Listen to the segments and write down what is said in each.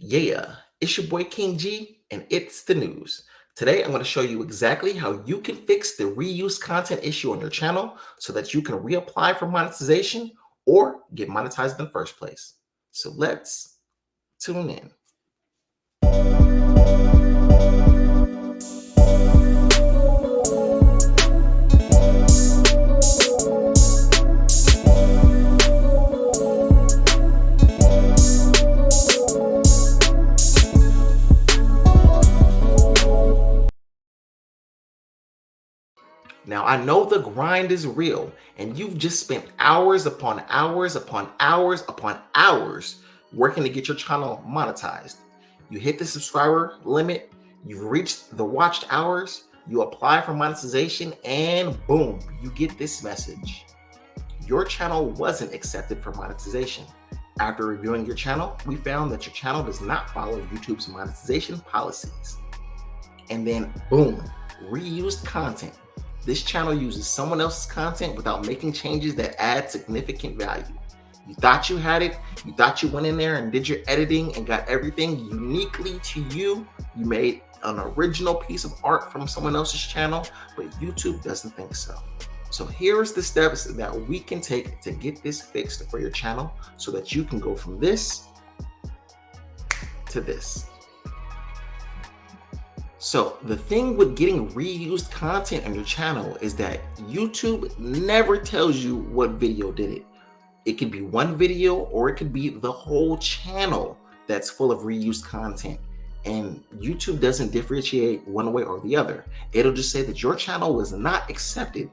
Yeah, it's your boy King G, and it's the news. Today, I'm going to show you exactly how you can fix the reuse content issue on your channel so that you can reapply for monetization or get monetized in the first place. So let's tune in. Now, I know the grind is real, and you've just spent hours upon hours upon hours upon hours working to get your channel monetized. You hit the subscriber limit, you've reached the watched hours, you apply for monetization, and boom, you get this message. Your channel wasn't accepted for monetization. After reviewing your channel, we found that your channel does not follow YouTube's monetization policies. And then boom, reused content. This channel uses someone else's content without making changes that add significant value. You thought you had it, you thought you went in there and did your editing and got everything uniquely to you. You made an original piece of art from someone else's channel, but YouTube doesn't think so. So here's the steps that we can take to get this fixed for your channel so that you can go from this to this. So the thing with getting reused content on your channel is that YouTube never tells you what video did it. It could be one video or it could be the whole channel that's full of reused content. And YouTube doesn't differentiate one way or the other. It'll just say that your channel was not accepted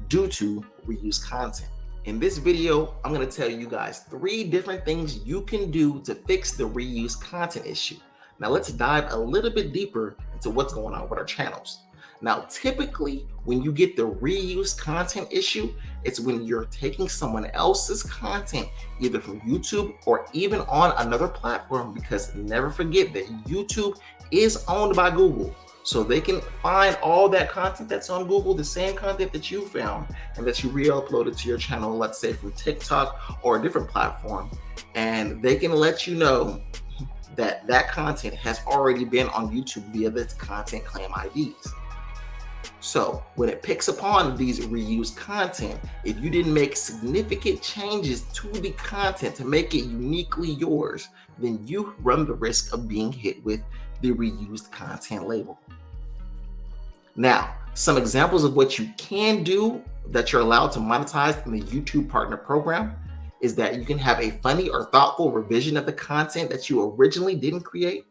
due to reused content. In this video, I'm going to tell you guys 3 different things you can do to fix the reused content issue. Now let's dive a little bit deeper into what's going on with our channels. Now, typically when you get the reuse content issue, it's when you're taking someone else's content, either from YouTube or even on another platform, because never forget that YouTube is owned by Google. So they can find all that content that's on Google, the same content that you found and that you re-uploaded to your channel, let's say from TikTok or a different platform, and they can let you know that that content has already been on YouTube via this content claim IDs. So when it picks upon these reused content, if you didn't make significant changes to the content to make it uniquely yours, then you run the risk of being hit with the reused content label. Now, some examples of what you can do that you're allowed to monetize in the YouTube Partner Program is that you can have a funny or thoughtful revision of the content that you originally didn't create.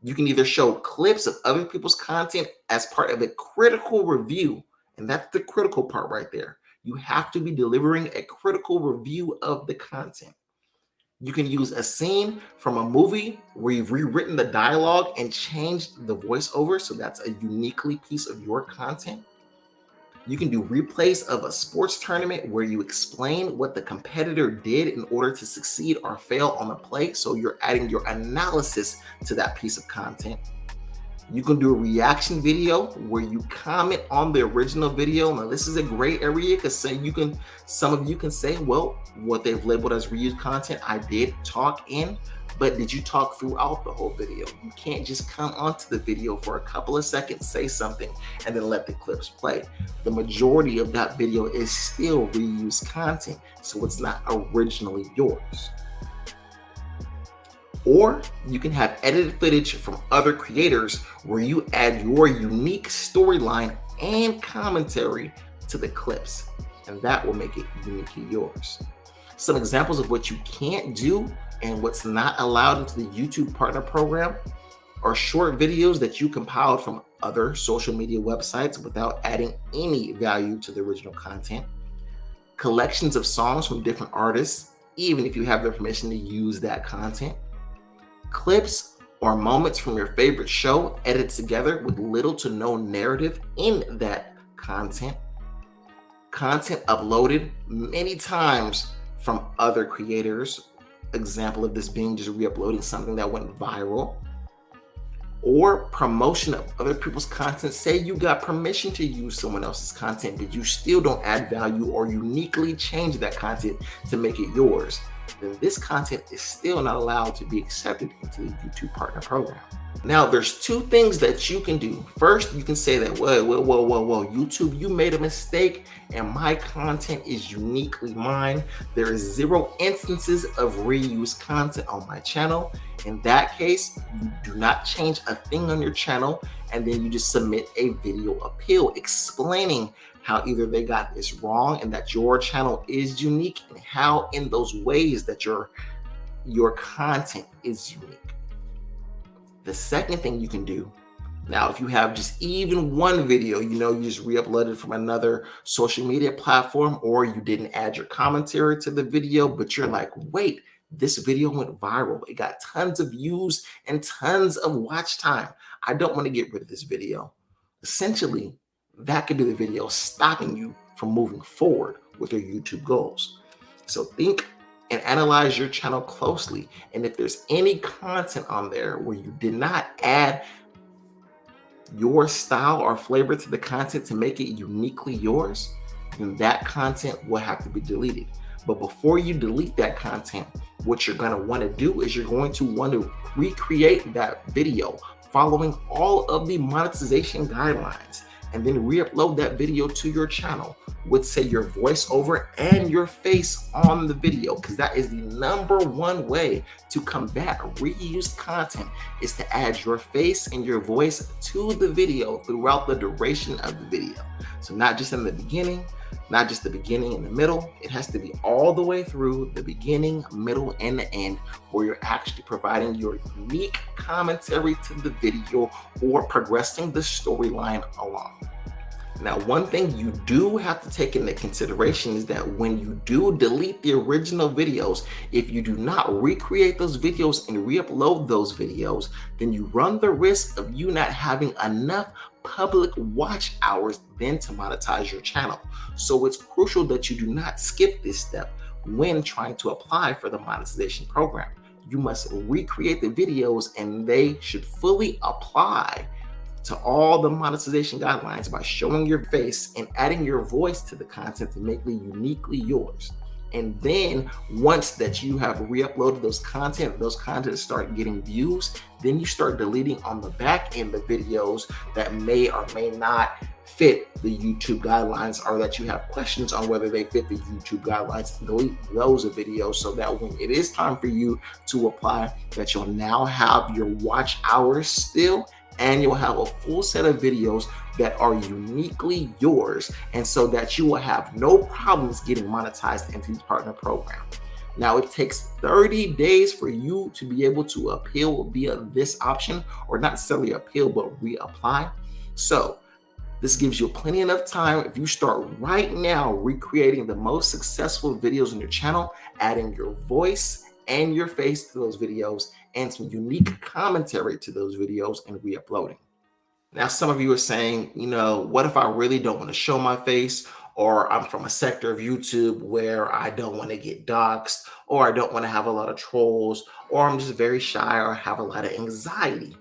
You can either show clips of other people's content as part of a critical review, and that's the critical part right there. You have to be delivering a critical review of the content. You can use a scene from a movie where you've rewritten the dialogue and changed the voiceover, so that's a uniquely piece of your content. You can do replays of a sports tournament where you explain what the competitor did in order to succeed or fail on the play. So you're adding your analysis to that piece of content. You can do a reaction video where you comment on the original video. Now, this is a gray area because some of you can say, well, what they've labeled as reused content, I did talk in, but did you talk throughout the whole video? You can't just come onto the video for a couple of seconds, say something, and then let the clips play. The majority of that video is still reused content, so it's not originally yours. Or you can have edited footage from other creators where you add your unique storyline and commentary to the clips, and that will make it uniquely yours. Some examples of what you can't do and what's not allowed into the YouTube Partner Program are short videos that you compiled from other social media websites without adding any value to the original content, collections of songs from different artists, even if you have their permission to use that content, clips or moments from your favorite show edited together with little to no narrative in that content uploaded many times from other creators. Example of this being just re-uploading something that went viral, or promotion of other people's content. Say you got permission to use someone else's content, but you still don't add value or uniquely change that content to make it yours. then this content is still not allowed to be accepted into the YouTube Partner Program. Now, there's two things that you can do. First, you can say that, whoa, YouTube, you made a mistake and my content is uniquely mine. There is 0 instances of reused content on my channel. In that case, you do not change a thing on your channel, and then you just submit a video appeal explaining how either they got this wrong and that your channel is unique, and how in those ways that your content is unique. The second thing you can do, now, if you have just even one video, you just re-uploaded from another social media platform, or you didn't add your commentary to the video, but you're like, wait, this video went viral. It got tons of views and tons of watch time. I don't want to get rid of this video. Essentially, that could be the video stopping you from moving forward with your YouTube goals. So think and analyze your channel closely. And if there's any content on there where you did not add your style or flavor to the content to make it uniquely yours, then that content will have to be deleted. But before you delete that content, what you're going to want to do is you're going to want to recreate that video following all of the monetization guidelines, and then re-upload that video to your channel with, say, your voiceover and your face on the video, because that is the #1 way to combat reused content, is to add your face and your voice to the video throughout the duration of the video. So not just in the beginning, not just the beginning and the middle, it has to be all the way through the beginning, middle, and the end, where you're actually providing your unique commentary to the video or progressing the storyline along. Now, one thing you do have to take into consideration is that when you do delete the original videos, if you do not recreate those videos and re-upload those videos, then you run the risk of you not having enough public watch hours then to monetize your channel. So it's crucial that you do not skip this step when trying to apply for the monetization program. You must recreate the videos, and they should fully apply to all the monetization guidelines by showing your face and adding your voice to the content to make it uniquely yours. And then once that you have re-uploaded those content start getting views, then you start deleting on the back end the videos that may or may not fit the YouTube guidelines, or that you have questions on whether they fit the YouTube guidelines, and delete those videos, so that when it is time for you to apply, that you'll now have your watch hours still, and you'll have a full set of videos that are uniquely yours, and so that you will have no problems getting monetized into the partner program. Now, it takes 30 days for you to be able to appeal via this option, or not necessarily appeal, but reapply. So this gives you plenty enough time. If you start right now recreating the most successful videos on your channel, adding your voice and your face to those videos, and some unique commentary to those videos, and re-uploading. Now, some of you are saying, what if I really don't want to show my face, or I'm from a sector of YouTube where I don't want to get doxxed, or I don't want to have a lot of trolls, or I'm just very shy or have a lot of anxiety?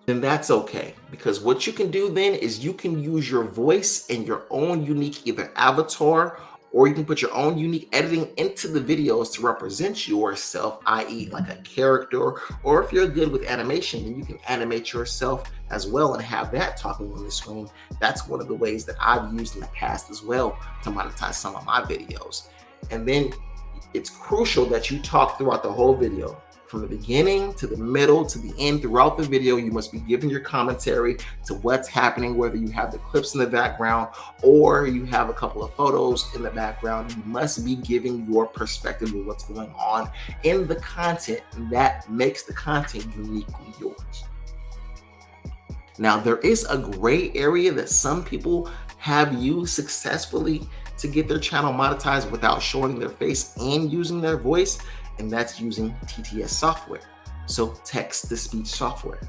Then that's okay, because what you can do then is you can use your voice and your own unique either avatar, or you can put your own unique editing into the videos to represent yourself, i.e. like a character, or if you're good with animation, then you can animate yourself as well and have that talking on the screen. That's one of the ways that I've used in the past as well to monetize some of my videos. And then it's crucial that you talk throughout the whole video. From the beginning to the middle to the end, throughout the video, you must be giving your commentary to what's happening, whether you have the clips in the background or you have a couple of photos in the background. You must be giving your perspective of what's going on in the content, and that makes the content uniquely yours. Now, there is a gray area that some people have used successfully to get their channel monetized without showing their face and using their voice, and that's using TTS software, so text-to-speech software.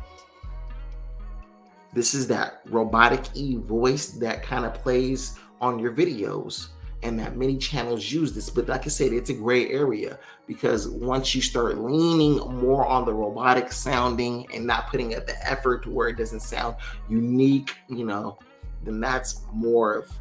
This is that robotic-y voice that kind of plays on your videos, and that many channels use this. But like I said, it's a gray area, because once you start leaning more on the robotic sounding and not putting in the effort to where it doesn't sound unique, then that's more of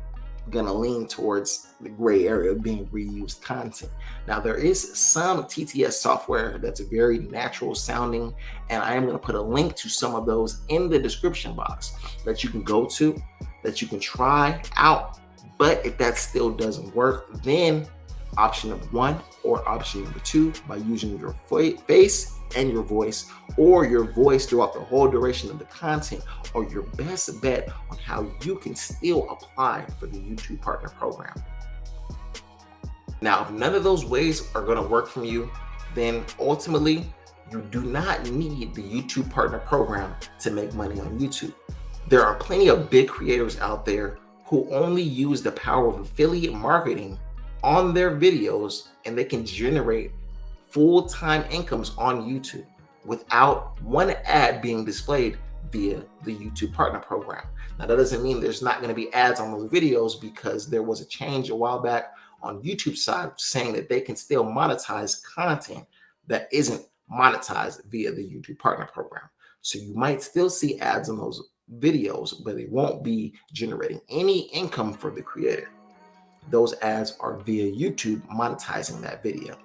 gonna lean towards the gray area of being reused content. Now, there is some TTS software that's very natural sounding, and I am gonna put a link to some of those in the description box that you can go to, that you can try out. But if that still doesn't work, then option number one or option number two, by using your face and your voice, or your voice throughout the whole duration of the content, or your best bet on how you can still apply for the YouTube Partner Program. Now, if none of those ways are going to work for you, then ultimately you do not need the YouTube Partner Program to make money on YouTube. There are plenty of big creators out there who only use the power of affiliate marketing on their videos, and they can generate full-time incomes on YouTube without one ad being displayed via the YouTube Partner Program. Now, that doesn't mean there's not going to be ads on those videos, because there was a change a while back on YouTube side saying that they can still monetize content that isn't monetized via the YouTube Partner Program. So you might still see ads on those videos, but they won't be generating any income for the creator. Those ads are via YouTube monetizing that video.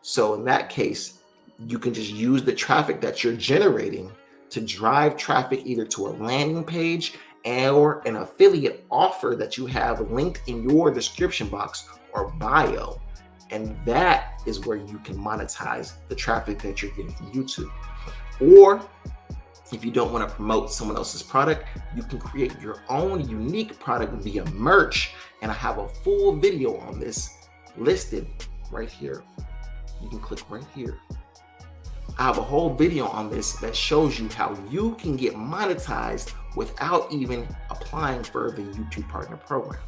So in that case, you can just use the traffic that you're generating to drive traffic either to a landing page or an affiliate offer that you have linked in your description box or bio. And that is where you can monetize the traffic that you're getting from YouTube. Or if you don't want to promote someone else's product, you can create your own unique product via merch. And I have a full video on this listed right here. You can click right here. I have a whole video on this that shows you how you can get monetized without even applying for the YouTube Partner Program.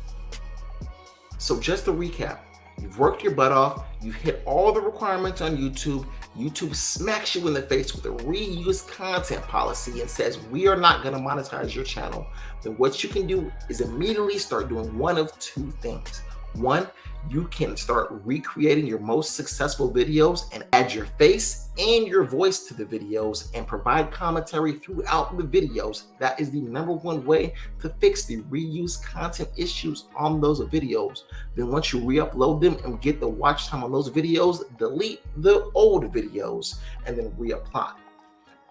So just to recap, you've worked your butt off, you've hit all the requirements on YouTube. YouTube smacks you in the face with a reuse content policy and says, we are not going to monetize your channel. Then what you can do is immediately start doing one of two things. One, you can start recreating your most successful videos and add your face and your voice to the videos and provide commentary throughout the videos. That is the number one way to fix the reuse content issues on those videos. Then once you re-upload them and get the watch time on those videos, delete the old videos and then reapply.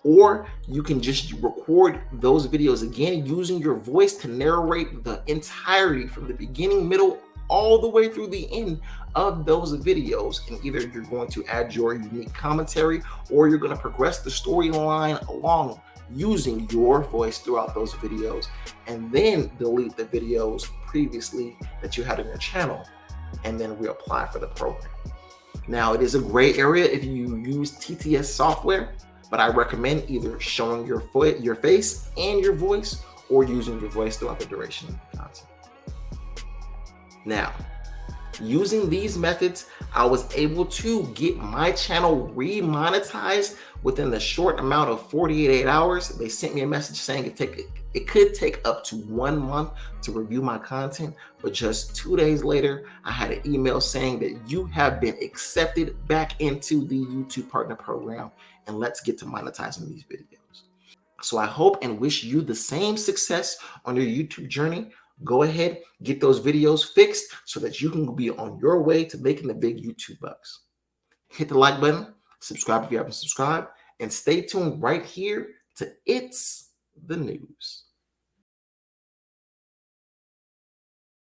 Or you can just record those videos again using your voice to narrate the entirety from the beginning, middle, all the way through the end of those videos. And either you're going to add your unique commentary, or you're going to progress the storyline along using your voice throughout those videos, and then delete the videos previously that you had on your channel and then reapply for the program. Now, it is a gray area if you use TTS software, but I recommend either showing your face and your voice, or using your voice throughout the duration of the content. Now, using these methods, I was able to get my channel remonetized within the short amount of 48 hours. They sent me a message saying it could take up to 1 month to review my content, but just 2 days later, I had an email saying that you have been accepted back into the YouTube Partner Program, and let's get to monetizing these videos. So I hope and wish you the same success on your YouTube journey. Go ahead, get those videos fixed so that you can be on your way to making the big YouTube bucks. Hit the like button, subscribe if you haven't subscribed, and stay tuned right here to It's the News.